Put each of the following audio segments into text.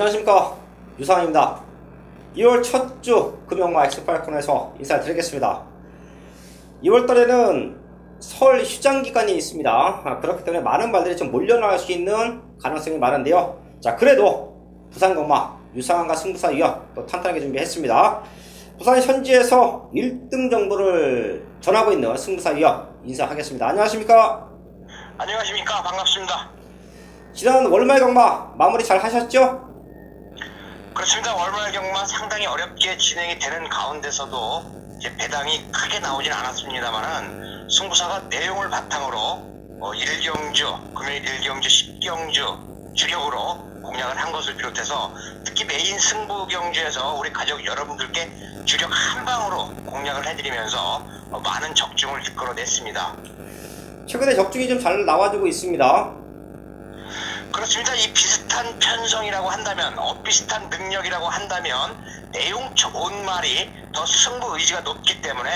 안녕하십니까, 유상입니다. 2월 첫 주 금영마 엑스팔콘에서 인사를 드리겠습니다. 2월달에는 설 휴장 기간이 있습니다. 그렇기 때문에 많은 말들이 좀 몰려나갈 수 있는 가능성이 많은데요. 자, 그래도 부산건마 유상한과 승부사 위원 또 탄탄하게 준비했습니다. 부산 현지에서 1등 정보를 전하고 있는 승부사 위원 인사하겠습니다. 안녕하십니까? 안녕하십니까? 반갑습니다. 지난 월말 경마 마무리 잘 하셨죠? 그렇습니다. 월말 경마 상당히 어렵게 진행이 되는 가운데서도 이제 배당이 크게 나오진 않았습니다만은 승부사가 내용을 바탕으로 1경주, 금요일 1경주, 10경주 주력으로 공략을 한 것을 비롯해서 특히 메인 승부 경주에서 우리 가족 여러분들께 주력 한 방으로 공략을 해드리면서 많은 적중을 이끌어냈습니다. 최근에 적중이 좀 잘 나와주고 있습니다. 그렇습니다. 이 비슷한 편성이라고 한다면, 비슷한 능력이라고 한다면 내용 좋은 말이 더 승부 의지가 높기 때문에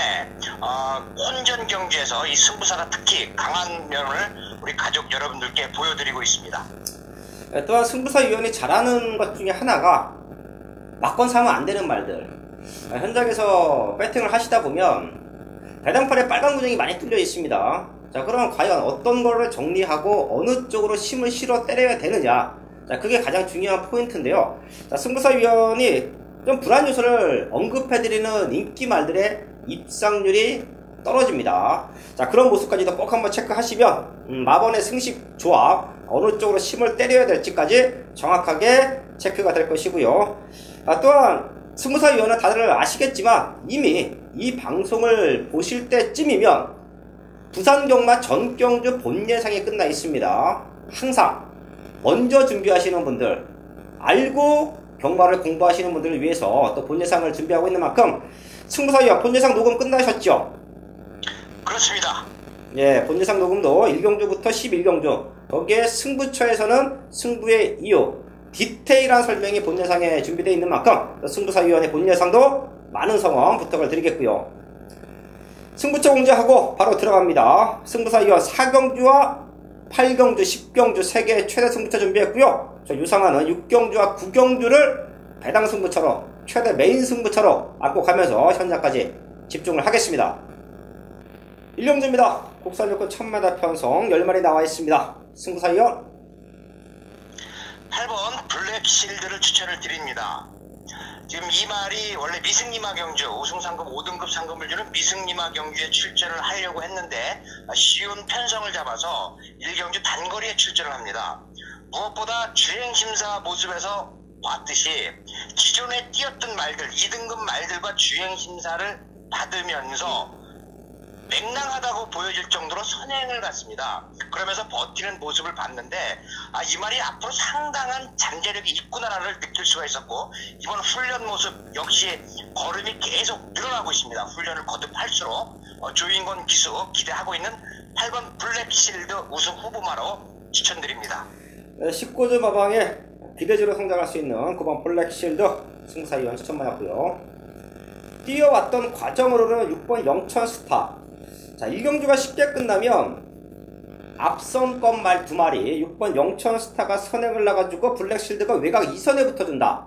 혼전 경주에서 이 승부사가 특히 강한 면을 우리 가족 여러분들께 보여드리고 있습니다. 또한 승부사 위원이 잘하는 것 중에 하나가 막건 사면 안 되는 말들. 현장에서 배팅을 하시다 보면 배당판에 빨간 구멍이 많이 뚫려 있습니다. 자, 그럼 과연 어떤 거를 정리하고 어느 쪽으로 힘을 실어 때려야 되느냐. 자, 그게 가장 중요한 포인트인데요. 자, 승부사 위원이 좀 불안 요소를 언급해드리는 인기 말들의 입상률이 떨어집니다. 자, 그런 모습까지도 꼭 한번 체크하시면 마번의 승식 조합 어느 쪽으로 힘을 때려야 될지까지 정확하게 체크가 될 것이고요. 또한 승부사 위원은 다들 아시겠지만 이미 이 방송을 보실 때쯤이면 부산경마 전경주 본예상이 끝나 있습니다. 항상 먼저 준비하시는 분들, 알고 경마를 공부하시는 분들을 위해서 또 본예상을 준비하고 있는 만큼 승부사 위원 본예상 녹음 끝나셨죠? 그렇습니다. 예, 본예상 녹음도 1경주부터 11경주, 거기에 승부처에서는 승부의 이유, 디테일한 설명이 본예상에 준비되어 있는 만큼 승부사 위원의 본예상도 많은 성원 부탁을 드리겠고요. 승부처 공지하고 바로 들어갑니다. 승부사 위원 4경주와 8경주, 10경주 3개의 최대 승부처 준비했고요. 저 유상하는 6경주와 9경주를 배당 승부처로 최대 메인 승부처로 안고 가면서 현장까지 집중을 하겠습니다. 1경주입니다. 국산 요건 1000m 편성 10마리 나와 있습니다. 승부사 위원 8번 블랙실드를 추천을 드립니다. 지금 이 말이 원래 미승리마 경주 우승상금 5등급 상금을 주는 미승리마 경주에 출전을 하려고 했는데 쉬운 편성을 잡아서 1경주 단거리에 출전을 합니다. 무엇보다 주행심사 모습에서 봤듯이 기존에 뛰었던 말들 2등급 말들과 주행심사를 받으면서 맹랑하다고 보여질 정도로 선행을 갔습니다. 그러면서 버티는 모습을 봤는데 이 말이 앞으로 상당한 잠재력이 있구나를 느낄 수가 있었고, 이번 훈련 모습 역시 걸음이 계속 늘어나고 있습니다. 훈련을 거듭할수록 조인권 기수 기대하고 있는 8번 블랙실드 우승 후보마로 추천드립니다. 19주 마방에 기대주로 성장할 수 있는 9번 블랙실드 승부사 위원 추천받았고요. 뛰어왔던 과정으로는 6번 영천스타. 자, 1경주가 쉽게 끝나면 앞선 것말 2마리 6번 영천스타가 선행을 나가지고 블랙실드가 외곽 2선에 붙어준다.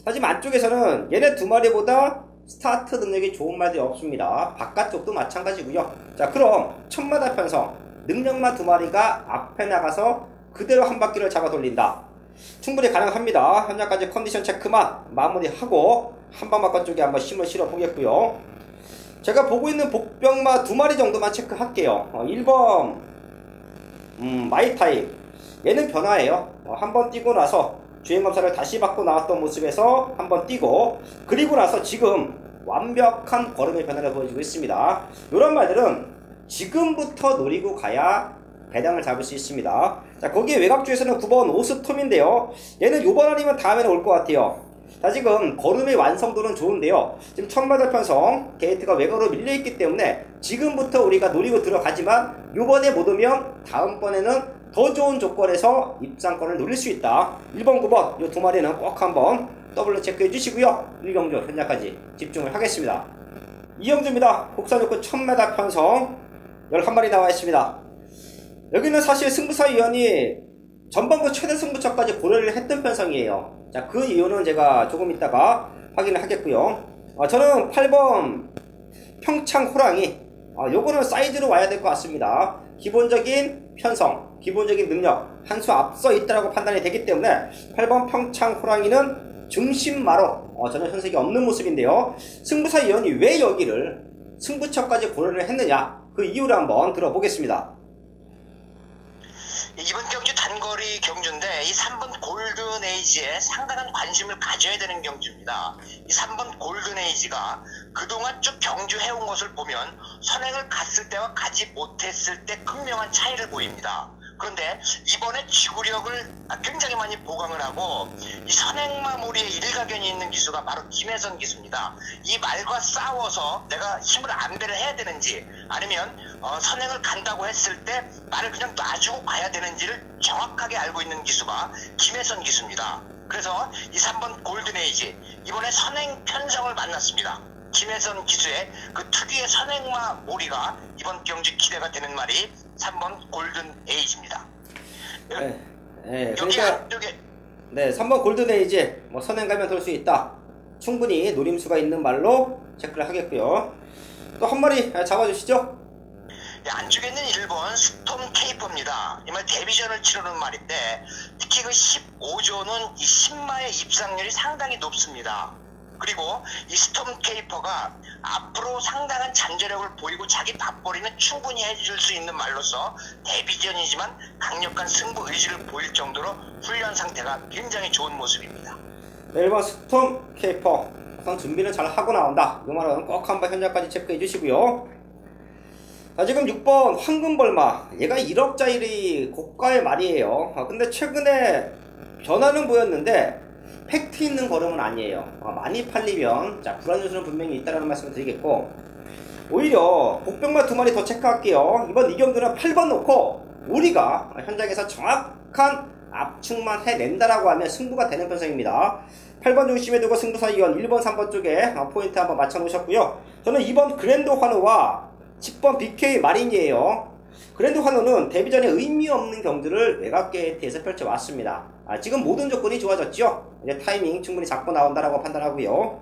하지만 안쪽에서는 얘네 2마리보다 스타트 능력이 좋은 말들이 없습니다. 바깥쪽도 마찬가지고요. 자, 그럼 1000m 편성 능력만 2마리가 앞에 나가서 그대로 한 바퀴를 잡아 돌린다. 충분히 가능합니다. 현재까지 컨디션 체크만 마무리하고 한방바깥 쪽에 한번 힘을 실어 보겠고요. 제가 보고 있는 복병마 2마리 정도만 체크할게요. 1번 마이타입, 얘는 변화예요. 한번 뛰고 나서 주행검사를 다시 받고 나왔던 모습에서 한번 뛰고, 그리고 나서 지금 완벽한 걸음의 변화를 보여주고 있습니다. 이런 말들은 지금부터 노리고 가야 배당을 잡을 수 있습니다. 자, 거기에 외곽주에서는 9번 오스톰인데요. 얘는 요번 아니면 다음에는 올 것 같아요. 자, 지금 걸음의 완성도는 좋은데요. 지금 1000m 편성 게이트가 외곽으로 밀려있기 때문에 지금부터 우리가 노리고 들어가지만 요번에 못 오면 다음번에는 더 좋은 조건에서 입상권을 노릴 수 있다. 1번, 9번 이 2마리는 꼭 한번 더블로 체크해 주시고요. 1경주 현장까지 집중을 하겠습니다. 2경주입니다. 국산 요건 1000m 편성 11마리 나와 있습니다. 여기는 사실 승부사 위원이 전반부 최대 승부처까지 고려를 했던 편성이에요. 자, 그 이유는 제가 조금 있다가 확인을 하겠고요. 저는 8번 평창 호랑이, 요거는 사이즈로 와야 될 것 같습니다. 기본적인 편성, 기본적인 능력 한 수 앞서 있다라고 판단이 되기 때문에 8번 평창 호랑이는 중심마로 전혀 현색이 없는 모습인데요. 승부사 위원이 왜 여기를 승부처까지 고려를 했느냐, 그 이유를 한번 들어보겠습니다. 이번 경주 단거리 경주인데 이 3번 골든에이지에 상당한 관심을 가져야 되는 경주입니다. 이 3번 골든에이지가 그동안 쭉 경주해온 것을 보면 선행을 갔을 때와 가지 못했을 때 극명한 차이를 보입니다. 그런데 이번에 지구력을 굉장히 많이 보강을 하고 이 선행마무리에 일가견이 있는 기수가 바로 김혜선 기수입니다. 이 말과 싸워서 내가 힘을 안배를 해야 되는지, 아니면 선행을 간다고 했을 때 말을 그냥 놔주고 가야 되는지를 정확하게 알고 있는 기수가 김혜선 기수입니다. 그래서 이 3번 골든에이지 이번에 선행 편성을 만났습니다. 김혜선 기수의 그 특유의 선행마 몰이가 이번 경주 기대가 되는 말이 3번 골든에이지입니다. 여기 안쪽에 3번 골든에이지 선행 가면 돌 수 있다, 충분히 노림수가 있는 말로 체크를 하겠고요. 또 한 마리 잡아주시죠. 안쪽에 있는 1번 스톰 케이퍼입니다. 이 말 데뷔전을 치르는 말인데 특히 그 15조는 이 10마의 입상률이 상당히 높습니다. 그리고 이 스톰 케이퍼가 앞으로 상당한 잠재력을 보이고 자기 밥벌이는 충분히 해줄 수 있는 말로서 데뷔전이지만 강력한 승부 의지를 보일 정도로 훈련 상태가 굉장히 좋은 모습입니다. 1번 스톰 케이퍼 우선 준비는 잘 하고 나온다, 이 말은 꼭 한번 현장까지 체크해 주시고요. 자, 지금 6번 황금벌마, 얘가 1억짜리 고가의 말이에요. 근데 최근에 변화는 보였는데 팩트 있는 걸음은 아니에요. 많이 팔리면 불안 요소는 분명히 있다는 말씀을 드리겠고, 오히려 복병마 2마리 더 체크할게요. 이번 이경주는 8번 놓고 우리가 현장에서 정확한 압축만 해낸다라고 하면 승부가 되는 편성입니다. 8번 중심에 두고 승부사 위원 1번 3번 쪽에 포인트 한번 맞춰 놓으셨고요. 저는 2번 그랜드 환호와 10번 BK 마린이에요. 그랜드 환호는 데뷔전에 의미 없는 경주를 외곽 게이트에서 펼쳐왔습니다. 지금 모든 조건이 좋아졌죠. 이제 타이밍 충분히 잡고 나온다라고 판단하고요.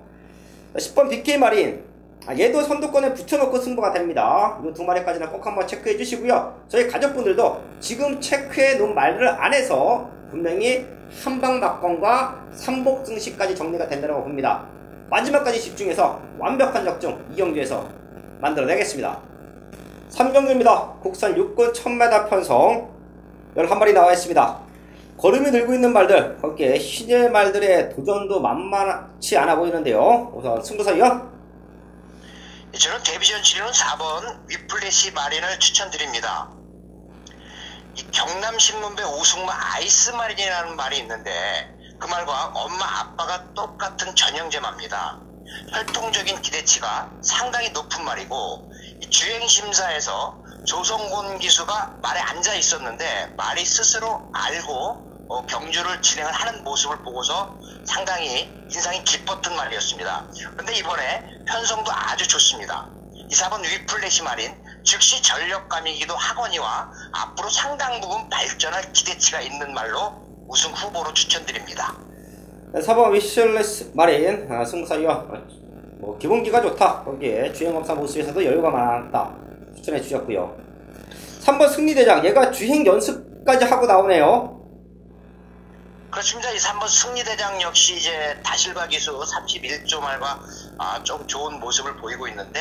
10번 BK 마린, 얘도 선두권에 붙여놓고 승부가 됩니다. 이 2마리까지는 꼭 한번 체크해 주시고요. 저희 가족분들도 지금 체크해 놓은 말들 안에서 분명히 한방 막건과 삼복 승시까지 정리가 된다고 봅니다. 마지막까지 집중해서 완벽한 적중 이 경주에서 만들어내겠습니다. 3경주입니다. 국산 6군 1000m 편성 11마리 나와 있습니다. 걸음이 들고 있는 말들, 거기에 신예 말들의 도전도 만만치 않아 보이는데요. 우선 승부사 위원, 저는 데뷔전 치료는 4번 위플래시 마린을 추천드립니다. 이 경남신문배 우승마 아이스 마린이라는 말이 있는데 그 말과 엄마 아빠가 똑같은 전형제마입니다. 활동적인 기대치가 상당히 높은 말이고, 이 주행심사에서 조성곤 기수가 말에 앉아 있었는데 말이 스스로 알고 경주를 진행을 하는 모습을 보고서 상당히 인상이 깊었던 말이었습니다. 그런데 이번에 편성도 아주 좋습니다. 이 4번 위플래시 마린 즉시 전력감이기도 하거니와 앞으로 상당 부분 발전할 기대치가 있는 말로 우승 후보로 추천드립니다. 4번 위플래시 마린 승부사 위원, 기본기가 좋다, 거기에 주행검사 모습에서도 여유가 많다 추천해 주셨고요. 3번 승리대장, 얘가 주행 연습까지 하고 나오네요. 그렇습니다. 이 3번 승리대장 역시 이제 다실바 기수 31조 말과 좀 좋은 모습을 보이고 있는데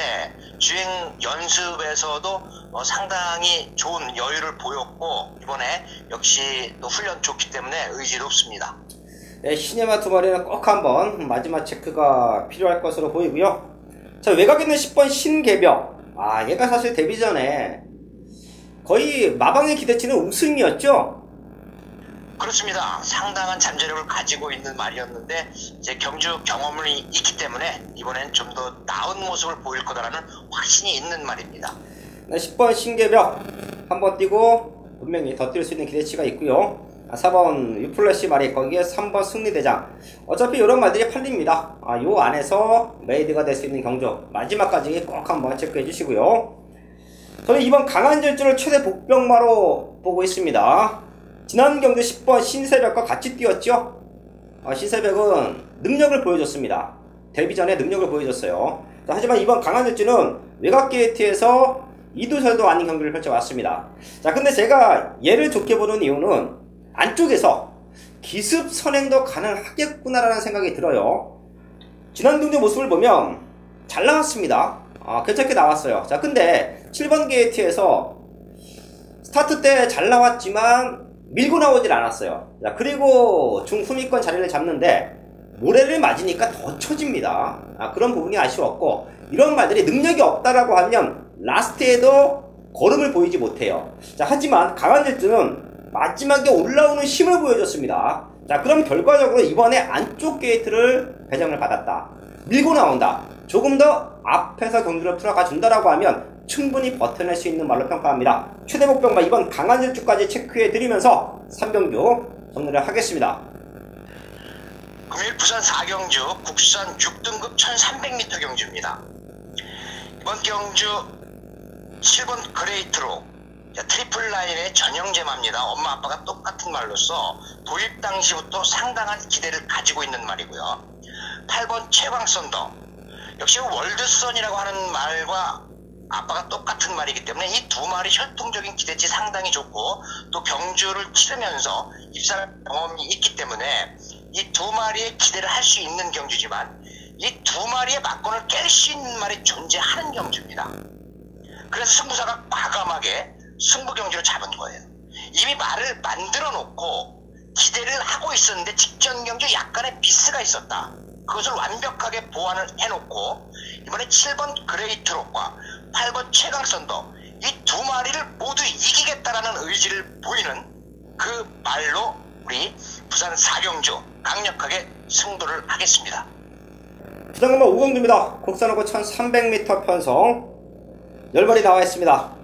주행 연습에서도 상당히 좋은 여유를 보였고 이번에 역시 또 훈련 좋기 때문에 의지 높습니다. 네, 시네마 2마리는 꼭 한번 마지막 체크가 필요할 것으로 보이고요. 자, 외곽에 있는 10번 신개벽, 얘가 사실 데뷔 전에 거의 마방의 기대치는 우승이었죠. 그렇습니다. 상당한 잠재력을 가지고 있는 말이었는데 이제 경주 경험이 있기 때문에 이번엔 좀 더 나은 모습을 보일 거다라는 확신이 있는 말입니다. 네, 10번 신개벽 한번 뛰고 분명히 더 뛸 수 있는 기대치가 있고요. 4번 유플래시 마리, 거기에 3번 승리대장, 어차피 이런 말들이 팔립니다. 요 안에서 메이드가 될 수 있는 경주 마지막까지 꼭 한번 체크해 주시고요. 저는 이번 강한 질주를 최대 복병마로 보고 있습니다. 지난 경주 10번 신새벽과 같이 뛰었죠. 신세백은 능력을 보여줬습니다. 데뷔전에 능력을 보여줬어요. 자, 하지만 이번 강한일주는 외곽 게이트에서 이두설도 아닌 경기를 펼쳐왔습니다. 자, 근데 제가 얘를 좋게 보는 이유는 안쪽에서 기습 선행도 가능하겠구나라는 생각이 들어요. 지난 경기 모습을 보면 잘 나왔습니다. 괜찮게 나왔어요. 자, 근데 7번 게이트에서 스타트 때 잘 나왔지만 밀고 나오질 않았어요. 자, 그리고 중후미권 자리를 잡는데 모래를 맞으니까 더 처집니다. 그런 부분이 아쉬웠고, 이런 말들이 능력이 없다라고 하면 라스트에도 걸음을 보이지 못해요. 자, 하지만 강한질주는 마지막에 올라오는 힘을 보여줬습니다. 자, 그럼 결과적으로 이번에 안쪽 게이트를 배정을 받았다, 밀고 나온다, 조금 더 앞에서 경기를 풀어가 준다라고 하면 충분히 버텨낼 수 있는 말로 평가합니다. 최대 목표가 이번 강한질주까지 체크해 드리면서 3경주 정리를 하겠습니다. 금일 부산 4경주 국산 6등급 1300m 경주입니다. 이번 경주 7번 그레이트로 트리플 라인의 전형제마입니다. 엄마 아빠가 똑같은 말로써 도입 당시부터 상당한 기대를 가지고 있는 말이고요. 8번 최광선더 역시 월드선이라고 하는 말과 아빠가 똑같은 말이기 때문에 이 두 마리 혈통적인 기대치 상당히 좋고, 또 경주를 치르면서 입사 경험이 있기 때문에 이 두 마리의 기대를 할 수 있는 경주지만, 이 두 마리의 막권을 깰 수 있는 말이 존재하는 경주입니다. 그래서 승부사가 과감하게 승부 경주를 잡은 거예요. 이미 말을 만들어 놓고 기대를 하고 있었는데 직전 경주 약간의 미스가 있었다. 그것을 완벽하게 보완을 해놓고 이번에 7번 그레이트록과 8번 최강선도 이 두 마리를 모두 이기겠다라는 의지를 보이는 그 말로 우리 부산 4경주 강력하게 승부를 하겠습니다. 부산금마 5경주입니다. 국산하고 1300m 편성 10마리 나와 있습니다.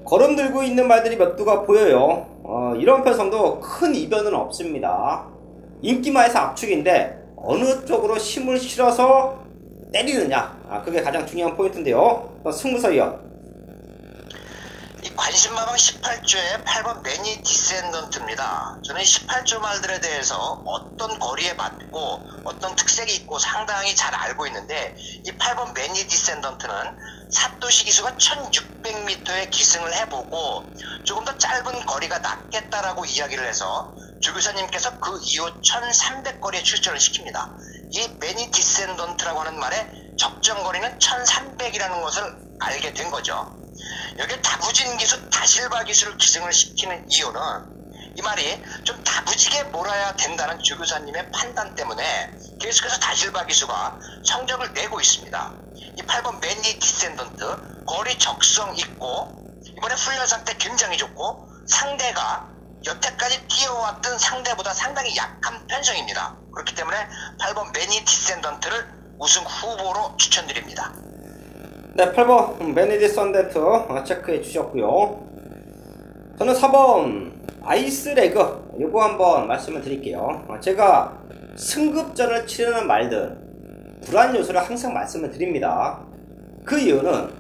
걸음 들고 있는 말들이 몇 두가 보여요. 이런 편성도 큰 이변은 없습니다. 인기마에서 압축인데 어느 쪽으로 힘을 실어서 때리느냐, 그게 가장 중요한 포인트인데요. 승부사위원, 이 관심마방 18조의 8번 매니 디센던트입니다. 저는 18조 말들에 대해서 어떤 거리에 맞고 어떤 특색이 있고 상당히 잘 알고 있는데, 이 8번 매니 디센던트는 사토시 기수가 1600m의 기승을 해보고 조금 더 짧은 거리가 낫겠다라고 이야기를 해서 주교사님께서 그 이후 1300거리에 출전을 시킵니다. 이 매니 디센던트라고 하는 말의 적정 거리는 1300이라는 것을 알게 된 거죠. 여기에 다부진 기수, 다실바 기수를 기승을 시키는 이유는 이 말이 좀 다부지게 몰아야 된다는 주교사님의 판단 때문에 계속해서 다실바 기수가 성적을 내고 있습니다. 이 8번 매니 디센던트 거리 적성 있고 이번에 훈련 상태 굉장히 좋고 상대가 여태까지 뛰어왔던 상대보다 상당히 약한 편성입니다. 그렇기 때문에 8번 매니 디센던트를 우승 후보로 추천드립니다. 네, 8번 매니 디센던트 체크해 주셨고요. 저는 4번 아이스레그 요거 한번 말씀을 드릴게요. 제가 승급전을 치르는 말들 불안 요소를 항상 말씀을 드립니다. 그 이유는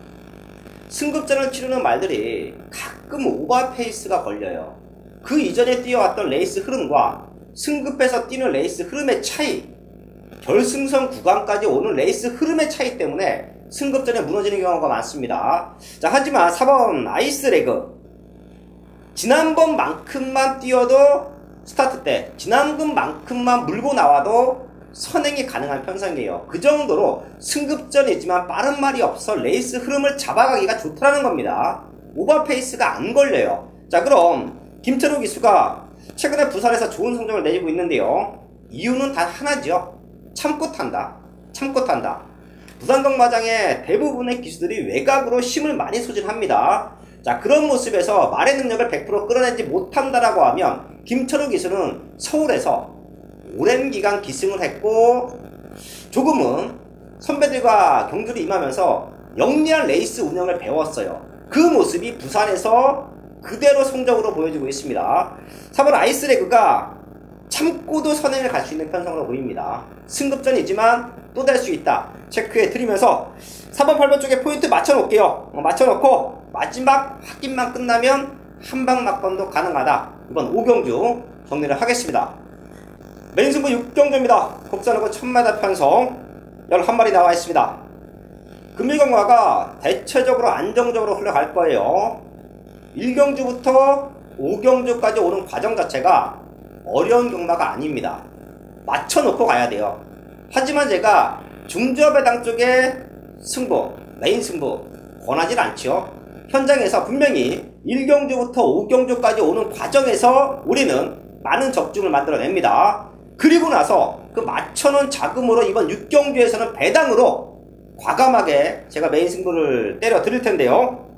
승급전을 치르는 말들이 가끔 오버페이스가 걸려요. 그 이전에 뛰어왔던 레이스 흐름과 승급해서 뛰는 레이스 흐름의 차이, 결승선 구간까지 오는 레이스 흐름의 차이 때문에 승급전에 무너지는 경우가 많습니다. 자, 하지만 4번 아이스레그 지난번만큼만 뛰어도 스타트 때 지난번만큼만 물고 나와도 선행이 가능한 편성이에요. 그 정도로 승급전이지만 빠른 말이 없어 레이스 흐름을 잡아가기가 좋다는 겁니다. 오버페이스가 안 걸려요. 자, 그럼 김철우 기수가 최근에 부산에서 좋은 성적을 내고 있는데요. 이유는 단 하나죠. 참고 탄다. 참고 탄다. 부산 경마장의 대부분의 기수들이 외곽으로 힘을 많이 소진합니다. 자, 그런 모습에서 말의 능력을 100% 끌어내지 못한다라고 하면 김철우 기수는 서울에서 오랜 기간 기승을 했고 조금은 선배들과 경주를 임하면서 영리한 레이스 운영을 배웠어요. 그 모습이 부산에서 그대로 성적으로 보여주고 있습니다. 4번 아이스레그가 참고도 선행을 갈 수 있는 편성으로 보입니다. 승급전이지만 또 될 수 있다 체크해 드리면서 4번 8번 쪽에 포인트 맞춰놓을게요. 맞춰놓고 마지막 확인만 끝나면 한방 막번도 가능하다. 이번 5경주 정리를 하겠습니다. 메인 승부 6경주입니다. 국산하고 1000m 편성 11마리 나와 있습니다. 금일경마가 대체적으로 안정적으로 흘러갈 거예요. 1경주부터 5경주까지 오는 과정 자체가 어려운 경마가 아닙니다. 맞춰놓고 가야 돼요. 하지만 제가 중저배당 쪽에 승부, 메인 승부 권하진 않죠. 현장에서 분명히 1경주부터 5경주까지 오는 과정에서 우리는 많은 적중을 만들어냅니다. 그리고 나서 그 맞춰놓은 자금으로 이번 6경주에서는 배당으로 과감하게 제가 메인 승부를 때려 드릴 텐데요.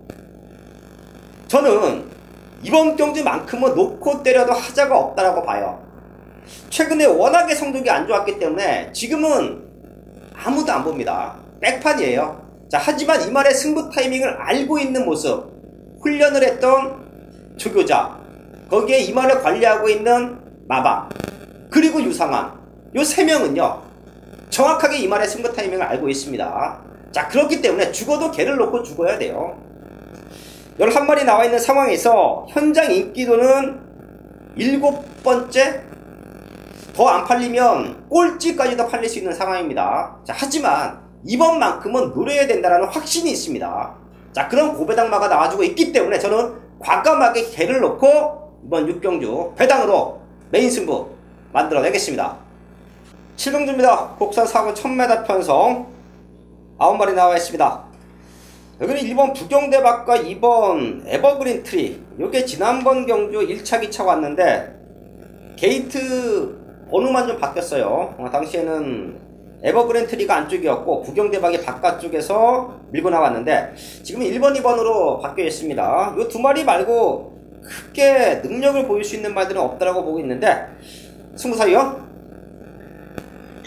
저는 이번 경주만큼은 놓고 때려도 하자가 없다라고 봐요. 최근에 워낙에 성적이 안 좋았기 때문에 지금은 아무도 안 봅니다. 백판이에요. 자, 하지만 이 말의 승부 타이밍을 알고 있는 모습, 훈련을 했던 조교자, 거기에 이 말을 관리하고 있는 마방, 그리고 유상환, 요 3명은요 정확하게 이 말의 승부 타이밍을 알고 있습니다. 자, 그렇기 때문에 죽어도 개를 놓고 죽어야 돼요. 11마리 나와 있는 상황에서 현장 인기도는 7번째, 더 안 팔리면 꼴찌까지도 팔릴 수 있는 상황입니다. 자, 하지만 이번만큼은 노려야 된다는 확신이 있습니다. 자, 그런 고배당마가 나와주고 있기 때문에 저는 과감하게 개를 놓고 이번 6경주 배당으로 메인 승부 만들어내겠습니다. 7경주입니다. 국산 사고 1000m 편성 9마리 나와 있습니다. 여기는 1번 부경대박과 2번 에버그린 트리, 요게 지난번 경주 1차, 2차 왔는데 게이트 번호만 좀 바뀌었어요. 당시에는 에버그린 트리가 안쪽이었고 부경대박이 바깥쪽에서 밀고 나왔는데 지금은 1번, 2번으로 바뀌어 있습니다. 요 두 마리 말고 크게 능력을 보일 수 있는 말들은 없다라고 보고 있는데 승부사위원?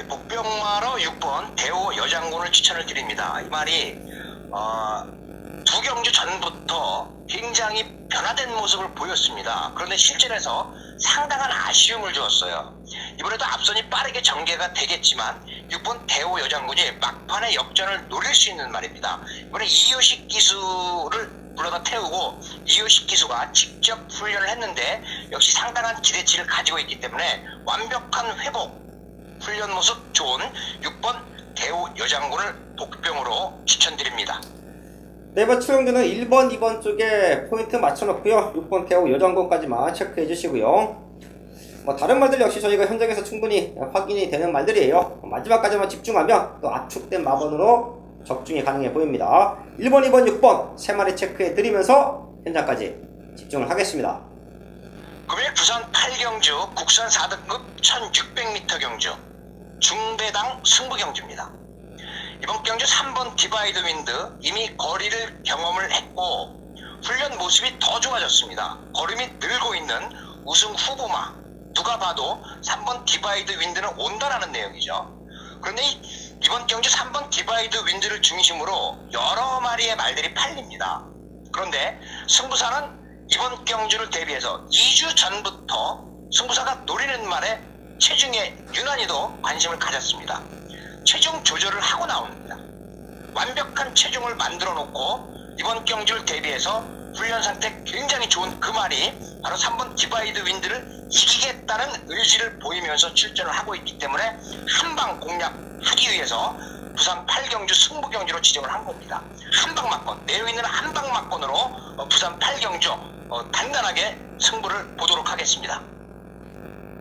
복병마로 6번 대호 여장군을 추천을 드립니다. 이 말이 두 경주 전부터 굉장히 변화된 모습을 보였습니다. 그런데 실전에서 상당한 아쉬움을 주었어요. 이번에도 앞선이 빠르게 전개가 되겠지만 6번 대호 여장군이 막판에 역전을 노릴 수 있는 말입니다. 이번에 이효식 기수를 불러다 태우고 이효식 기수가 직접 훈련을 했는데 역시 상당한 기대치를 가지고 있기 때문에 완벽한 회복, 훈련 모습 좋은 6번 대호 여장군을 복병으로 추천드립니다. 네, 이번 7경주는 1번, 2번 쪽에 포인트 맞춰놓고요. 6번 대호 여장군까지만 체크해 주시고요. 다른 말들 역시 저희가 현장에서 충분히 확인이 되는 말들이에요. 마지막까지만 집중하면 또 압축된 마번으로 적중이 가능해 보입니다. 1번, 2번, 6번 3마리 체크해 드리면서 현장까지 집중을 하겠습니다. 금일 부산 8경주 국산 4등급 1600m 경주 중배당 승부 경주입니다. 이번 경주 3번 디바이드 윈드 이미 거리를 경험을 했고 훈련 모습이 더 좋아졌습니다. 걸음이 늘고 있는 우승 후보마, 누가 봐도 3번 디바이드 윈드는 온다라는 내용이죠. 그런데 이번 경주 3번 디바이드 윈드를 중심으로 여러 마리의 말들이 팔립니다. 그런데 승부사는 이번 경주를 대비해서 2주 전부터 승부사가 노리는 말에 체중에 유난히도 관심을 가졌습니다. 체중 조절을 하고 나옵니다. 완벽한 체중을 만들어 놓고 이번 경주를 대비해서 훈련 상태 굉장히 좋은 그 말이 바로 3번 디바이드 윈드를 이기겠다는 의지를 보이면서 출전을 하고 있기 때문에 한방 공략하기 위해서 부산 8경주 승부 경주로 지정을 한 겁니다. 한방 막권, 내어 있는 한방 막권으로 부산 8경주 단단하게 승부를 보도록 하겠습니다.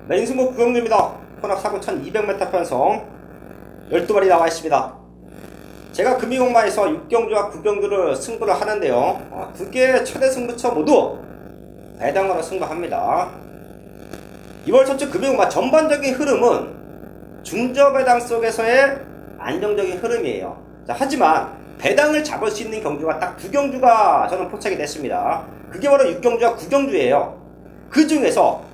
메인 승부 9경주입니다. 혼합 사고 1200m 편성 12마리 나와 있습니다. 제가 금이공마에서 6경주와 9경주를 승부를 하는데요. 두 개의 최대 승부처 모두 배당으로 승부합니다. 이번 첫째 금이공마 전반적인 흐름은 중저배당 속에서의 안정적인 흐름이에요. 자, 하지만 배당을 잡을 수 있는 경주가 딱 2경주가 저는 포착이 됐습니다. 그게 바로 6경주와 9경주예요. 그 중에서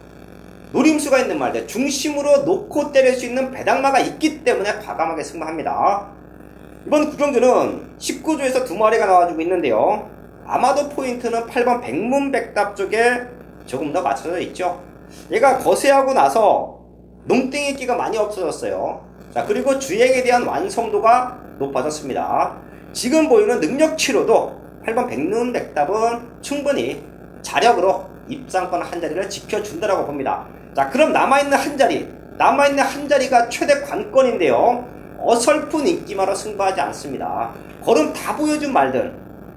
노림수가 있는 말들, 중심으로 놓고 때릴 수 있는 배당마가 있기 때문에 과감하게 승부합니다. 이번 9경주는 19조에서 2마리가 나와주고 있는데요. 아마도 포인트는 8번 백문백답 쪽에 조금 더 맞춰져 있죠. 얘가 거세하고 나서 농땡이기가 많이 없어졌어요. 자, 그리고 주행에 대한 완성도가 높아졌습니다. 지금 보이는 능력 치료도 8번 백문백답은 충분히 자력으로 입상권 한 자리를 지켜준다라고 봅니다. 자, 그럼 남아있는 한 자리 남아있는 한 자리가 최대 관건인데요. 어설픈 인기만으로 승부하지 않습니다. 걸음 다 보여준 말들,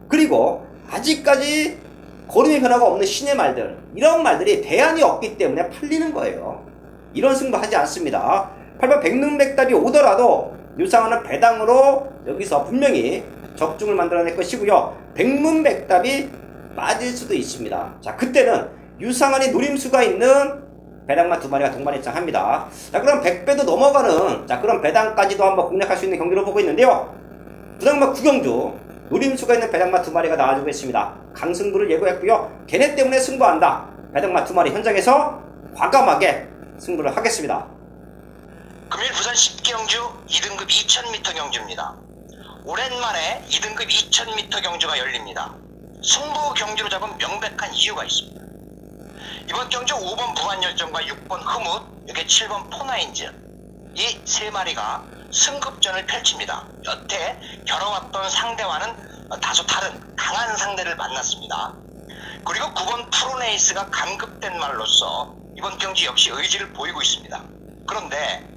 그리고 아직까지 걸음의 변화가 없는 신의 말들, 이런 말들이 대안이 없기 때문에 팔리는 거예요. 이런 승부 하지 않습니다. 8번 백능백답이 오더라도 유상하는 배당으로 여기서 분명히 적중을 만들어낼 것이고요. 백문백답이 빠질 수도 있습니다. 자, 그때는 유상한이 노림수가 있는 배당만 2마리가 동반 입장합니다. 자, 그럼 100배도 넘어가는 그런 배당까지도 한번 공략할 수 있는 경기로 보고 있는데요. 부당마 구경주 노림수가 있는 배당마 2마리가 나와주고 있습니다. 강승부를 예고했고요. 걔네 때문에 승부한다. 배당마 2마리 현장에서 과감하게 승부를 하겠습니다. 금일 부산 10경주 2등급 2000m 경주입니다. 오랜만에 2등급 2000m 경주가 열립니다. 승부 경주로 잡은 명백한 이유가 있습니다. 이번 경주 5번 부안열정과 6번 흐뭇, 여기 7번 포나인즈, 이 3마리가 승급전을 펼칩니다. 여태 겨뤄왔던 상대와는 다소 다른 강한 상대를 만났습니다. 그리고 9번 프로네이스가 감급된 말로써 이번 경주 역시 의지를 보이고 있습니다. 그런데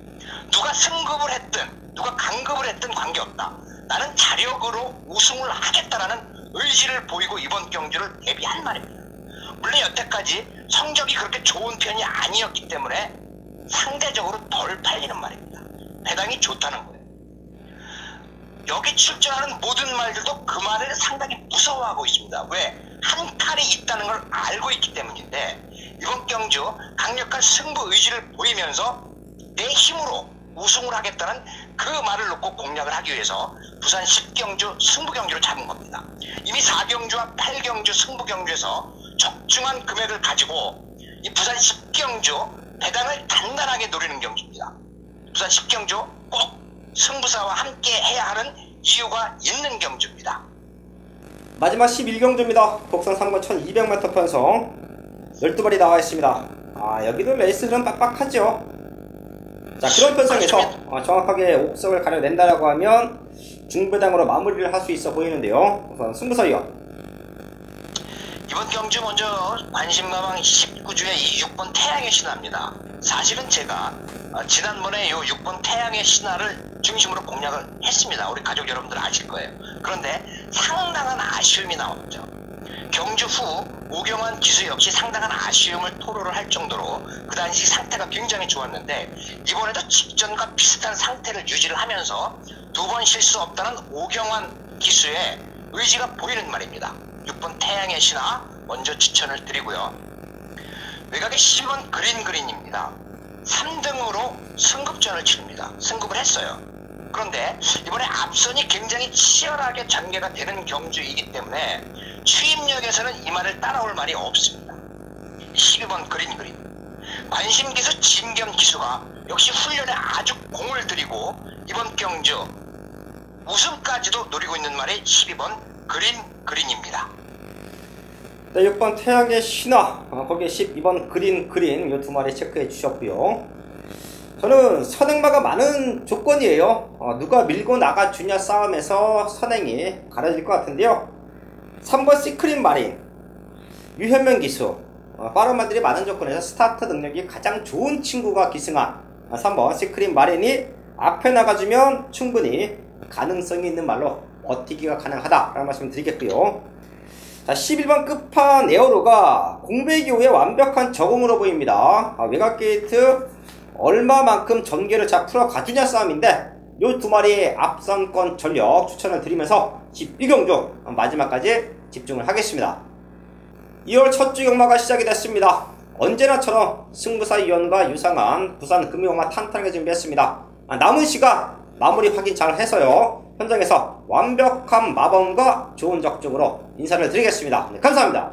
누가 승급을 했든 누가 강급을 했든 관계없다. 나는 자력으로 우승을 하겠다라는 의지를 보이고 이번 경주를 데뷔한 말입니다. 물론 여태까지 성적이 그렇게 좋은 편이 아니었기 때문에 상대적으로 덜 팔리는 말입니다. 배당이 좋다는 거예요. 여기 출전하는 모든 말들도 그 말을 상당히 무서워하고 있습니다. 왜? 한 칼이 있다는 걸 알고 있기 때문인데 이번 경주 강력한 승부 의지를 보이면서 내 힘으로 우승을 하겠다는 그 말을 놓고 공략을 하기 위해서 부산 10경주 승부경주를 잡은 겁니다. 이미 4경주와 8경주 승부경주에서 적중한 금액을 가지고 이 부산 10경주 배당을 단단하게 노리는 경주입니다. 부산 10경주 꼭 승부사와 함께 해야 하는 이유가 있는 경주입니다. 마지막 11경주입니다. 독산 3번 1200m 편성 12마리 나와 있습니다. 여기도 레이스는 빡빡하죠. 자, 그런 편성에서 정확하게 옥석을 가려낸다라고 하면 중배당으로 마무리를 할 수 있어 보이는데요. 우선 승부사위원 이번 경주 먼저 관심가방 19주의 이 6번 태양의 신화입니다. 사실은 제가 지난번에 이 6번 태양의 신화를 중심으로 공략을 했습니다. 우리 가족 여러분들 아실 거예요. 그런데 상당한 아쉬움이 나왔죠. 경주 후 오경환 기수 역시 상당한 아쉬움을 토로를 할 정도로 그 당시 상태가 굉장히 좋았는데 이번에도 직전과 비슷한 상태를 유지를 하면서 2번 실수 없다는 오경환 기수의 의지가 보이는 말입니다. 6번 태양의 신화 먼저 추천을 드리고요. 외곽의 10번 그린입니다. 3등으로 승급전을 치릅니다. 승급을 했어요. 그런데 이번에 앞선이 굉장히 치열하게 전개가 되는 경주이기 때문에 추임역에서는 이 말을 따라올 말이 없습니다. 12번 그린 관심기수 진겸 기수가 역시 훈련에 아주 공을 들이고 이번 경주 우승까지도 노리고 있는 말이 12번 그린입니다. 네, 6번 태양의 신화, 거기에 12번 그린 이 2마리 체크해 주셨고요. 저는 선행마가 많은 조건이에요. 누가 밀고 나가주냐 싸움에서 선행이 가려질 것 같은데요. 3번 시크릿 마린, 유현명 기수, 빠른 말들이 많은 조건에서 스타트 능력이 가장 좋은 친구가 기승한 3번 시크릿 마린이 앞에 나가주면 충분히 가능성이 있는 말로 버티기가 가능하다라는 말씀을 드리겠고요. 자, 11번 끝판 에어로가 공백 이후에 완벽한 적응으로 보입니다. 외곽 게이트 얼마만큼 전개를 잘 풀어가주냐 싸움인데 요 2마리의 앞선권 전력 추천을 드리면서 12경주 마지막까지 집중을 하겠습니다. 2월 첫 주 경마가 시작이 됐습니다. 언제나처럼 승부사위원과 유상한 부산 금융마 탄탄하게 준비했습니다. 남은 시간 마무리 확인 잘 해서요. 현장에서 완벽한 마범과 좋은 적중으로 인사를 드리겠습니다. 네, 감사합니다.